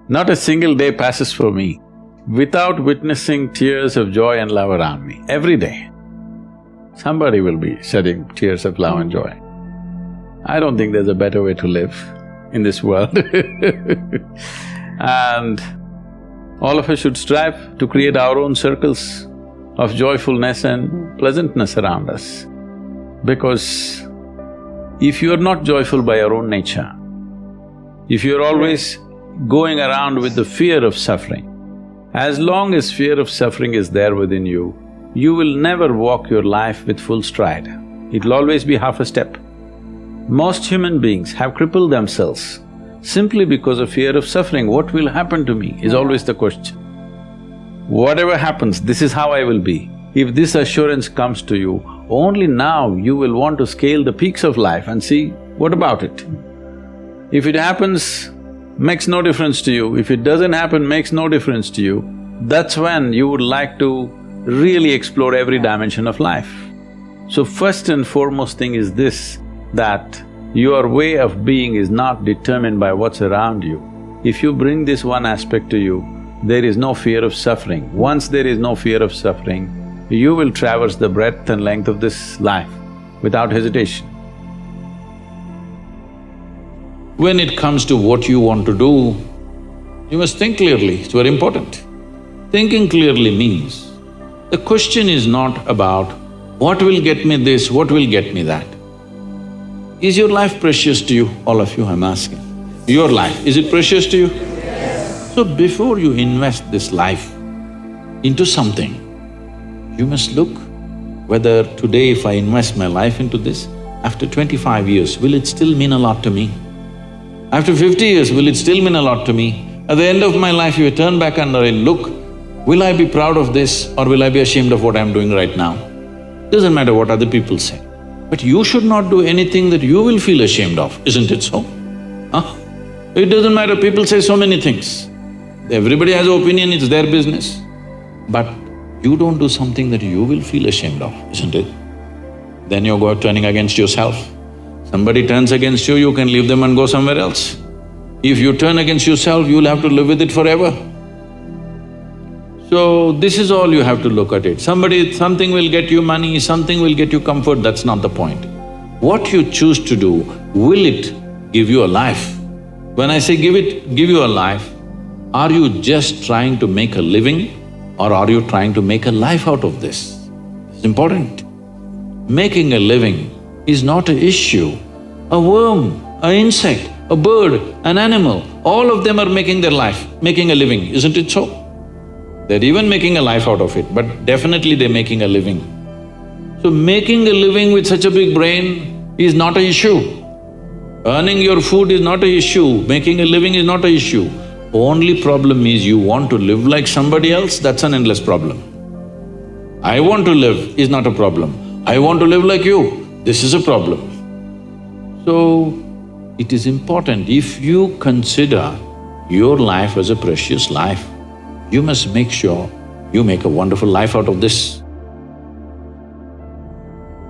Not a single day passes for me without witnessing tears of joy and love around me. Every day, somebody will be shedding tears of love and joy. I don't think there's a better way to live in this world and all of us should strive to create our own circles of joyfulness and pleasantness around us. Because if you're not joyful by your own nature, if you're always going around with the fear of suffering, as long as fear of suffering is there within you, you will never walk your life with full stride. It'll always be half a step. Most human beings have crippled themselves simply because of fear of suffering. What will happen to me is always the question. Whatever happens, this is how I will be. If this assurance comes to you, only now you will want to scale the peaks of life and see, what about it? If it happens, makes no difference to you. If it doesn't happen, makes no difference to you. That's when you would like to really explore every dimension of life. So first and foremost thing is this, that your way of being is not determined by what's around you. If you bring this one aspect to you, there is no fear of suffering. Once there is no fear of suffering, you will traverse the breadth and length of this life without hesitation. When it comes to what you want to do, you must think clearly, it's very important. Thinking clearly means, the question is not about what will get me this, what will get me that. Is your life precious to you? All of you, I'm asking. Your life, is it precious to you? Yes. So before you invest this life into something, you must look whether today if I invest my life into this, after 25 years, will it still mean a lot to me? After 50 years, will it still mean a lot to me? At the end of my life, if I turn back and I look, will I be proud of this or will I be ashamed of what I'm doing right now? Doesn't matter what other people say. But you should not do anything that you will feel ashamed of, isn't it so? Huh? It doesn't matter, people say so many things. Everybody has an opinion, it's their business. But you don't do something that you will feel ashamed of, isn't it? Then you're turning against yourself. Somebody turns against you, you can leave them and go somewhere else. If you turn against yourself, you'll have to live with it forever. So, this is all you have to look at it. Something will get you money, something will get you comfort, that's not the point. What you choose to do, will it give you a life? When I say give you a life, are you just trying to make a living or are you trying to make a life out of this? It's important. Making a living is not an issue. A worm, an insect, a bird, an animal, all of them are making their life, making a living, isn't it so? They're even making a life out of it, but definitely they're making a living. So making a living with such a big brain is not an issue. Earning your food is not an issue, making a living is not an issue. Only problem is you want to live like somebody else, that's an endless problem. I want to live is not a problem. I want to live like you, this is a problem. So, it is important, if you consider your life as a precious life, you must make sure you make a wonderful life out of this.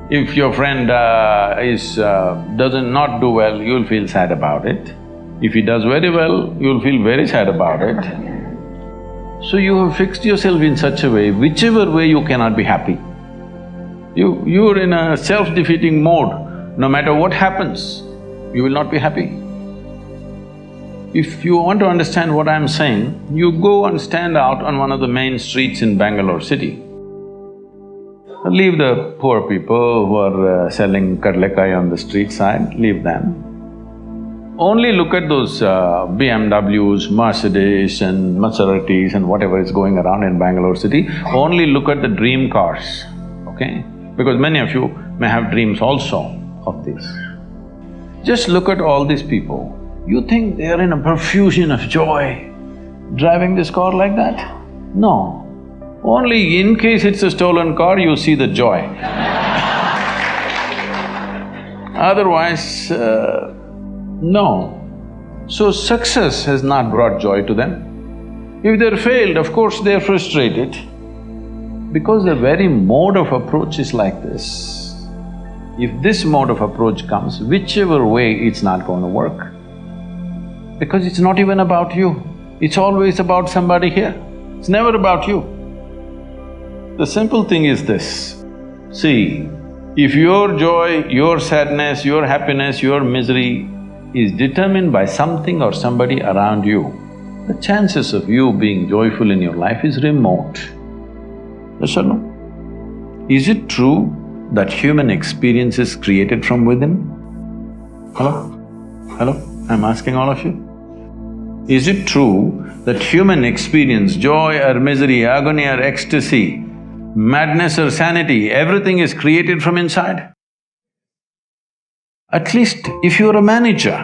If your friend does not do well, you'll feel sad about it. If he does very well, you'll feel very sad about it. So you have fixed yourself in such a way, whichever way you cannot be happy. You're in a self-defeating mode. No matter what happens, you will not be happy. If you want to understand what I'm saying, you go and stand out on one of the main streets in Bangalore city. Leave the poor people who are selling kadlekai on the street side, leave them. Only look at those BMWs, Mercedes and Maseratis and whatever is going around in Bangalore city. Only look at the dream cars, okay? Because many of you may have dreams also of this. Just look at all these people. You think they are in a profusion of joy, driving this car like that? No. Only in case it's a stolen car, you see the joy. Otherwise, no. So success has not brought joy to them. If they're failed, of course they're frustrated. Because the very mode of approach is like this. If this mode of approach comes, whichever way, it's not going to work. Because it's not even about you, It's always about somebody here. It's never about you. The simple thing is this, see, if your joy, your sadness, your happiness, your misery is determined by something or somebody around you, the chances of you being joyful in your life is remote. Yes or no? Is it true that human experience is created from within? Hello? Hello? I'm asking all of you. Is it true that human experience, joy or misery, agony or ecstasy, madness or sanity, everything is created from inside? At least if you're a manager,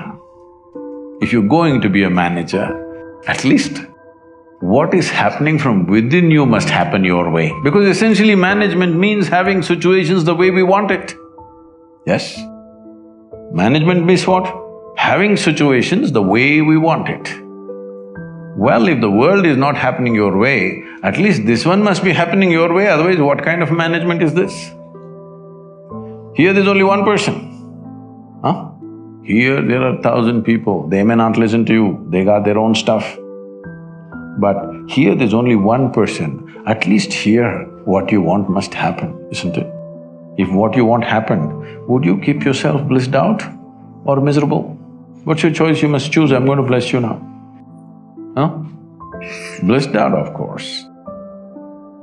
if you're going to be a manager, at least what is happening from within you must happen your way. Because essentially management means having situations the way we want it. Yes? Management means what? Having situations the way we want it. Well, if the world is not happening your way, at least this one must be happening your way, otherwise what kind of management is this? Here there's only one person, huh? Here there are 1,000 people, they may not listen to you, they got their own stuff. But here there's only one person, at least here what you want must happen, isn't it? If what you want happened, would you keep yourself blissed out or miserable? What's your choice? You must choose, I'm going to bless you now. Huh? Blissed out, of course.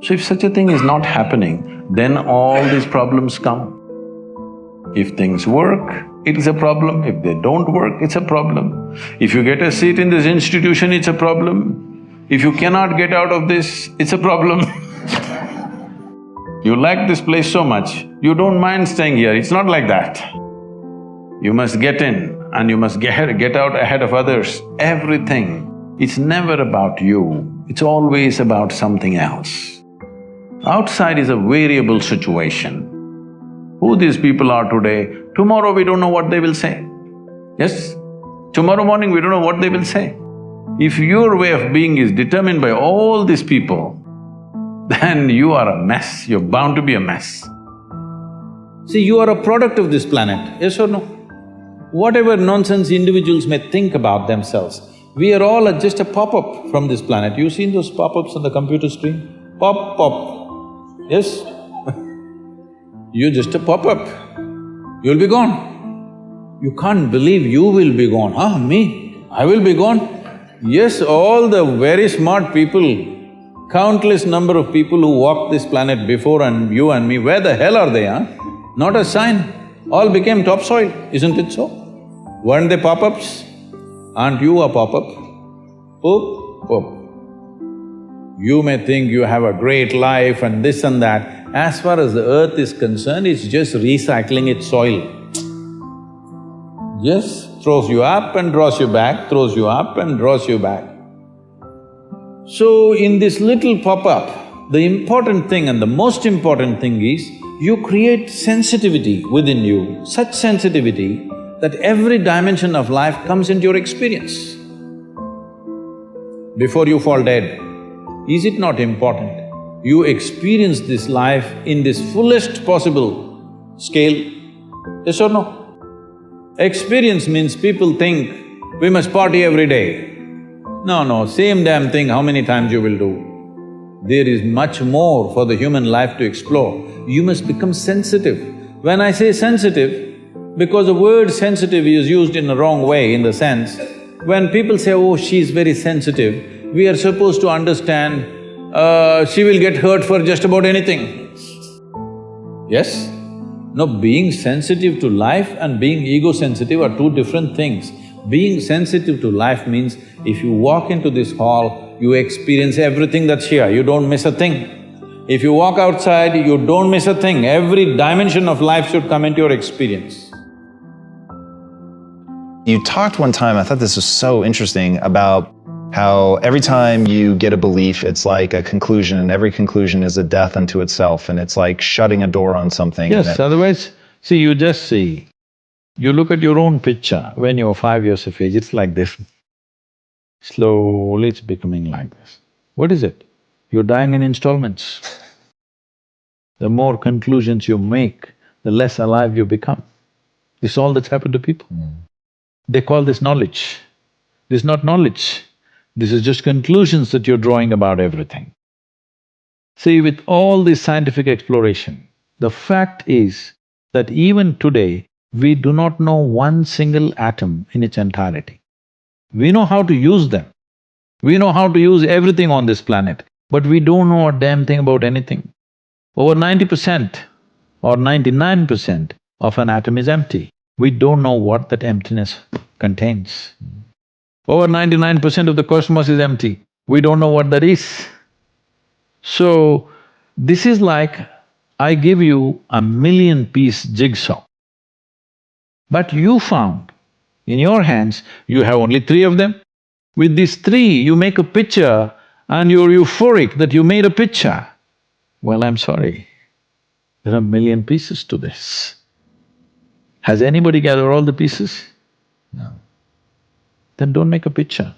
So if such a thing is not happening, then all these problems come. If things work, it is a problem. If they don't work, it's a problem. If you get a seat in this institution, it's a problem. If you cannot get out of this, it's a problem. You like this place so much, you don't mind staying here, it's not like that. You must get in and you must get out ahead of others, everything. It's never about you, it's always about something else. Outside is a variable situation. Who these people are today, tomorrow we don't know what they will say. Yes? Tomorrow morning we don't know what they will say. If your way of being is determined by all these people, then you are a mess, you're bound to be a mess. See, you are a product of this planet, yes or no? Whatever nonsense individuals may think about themselves, we are all just a pop-up from this planet. You've seen those pop-ups on the computer screen? Pop, pop, yes? You're just a pop-up, you'll be gone. You can't believe you will be gone, huh? Me? I will be gone? Yes, all the very smart people, countless number of people who walked this planet before and you and me, where the hell are they, huh? Not a sign, all became topsoil, isn't it so? Weren't they pop-ups? Aren't you a pop-up? Poop, poop. You may think you have a great life and this and that. As far as the earth is concerned, it's just recycling its soil. Just throws you up and draws you back, throws you up and draws you back. So in this little pop-up, the important thing and the most important thing is, you create sensitivity within you, such sensitivity that every dimension of life comes into your experience. Before you fall dead, is it not important? You experience this life in this fullest possible scale, yes or no? Experience means people think, we must party every day. No, same damn thing how many times you will do. There is much more for the human life to explore. You must become sensitive. When I say sensitive, because the word sensitive is used in the wrong way, in the sense, when people say, oh, she's very sensitive, we are supposed to understand, she will get hurt for just about anything. Yes? No, being sensitive to life and being ego-sensitive are two different things. Being sensitive to life means, if you walk into this hall, you experience everything that's here, you don't miss a thing. If you walk outside, you don't miss a thing, every dimension of life should come into your experience. You talked one time, I thought this was so interesting, about how every time you get a belief, it's like a conclusion, and every conclusion is a death unto itself, and it's like shutting a door on something. Yes, otherwise, see, you just see, you look at your own picture when you're 5 years of age, it's like this. Slowly it's becoming like this. What is it? You're dying in installments. The more conclusions you make, the less alive you become. This is all that's happened to people. They call this knowledge. This is not knowledge. This is just conclusions that you're drawing about everything. See, with all this scientific exploration, the fact is that even today, we do not know one single atom in its entirety. We know how to use them. We know how to use everything on this planet, but we don't know a damn thing about anything. Over 90% or 99% of an atom is empty. We don't know what that emptiness contains. Over 99% of the cosmos is empty. We don't know what that is. So, this is like I give you a 1,000,000-piece jigsaw. But you found, in your hands, you have only 3 of them. With these 3, you make a picture and you're euphoric that you made a picture. Well, I'm sorry, there are 1,000,000 pieces to this. Has anybody gathered all the pieces? No. Then don't make a picture.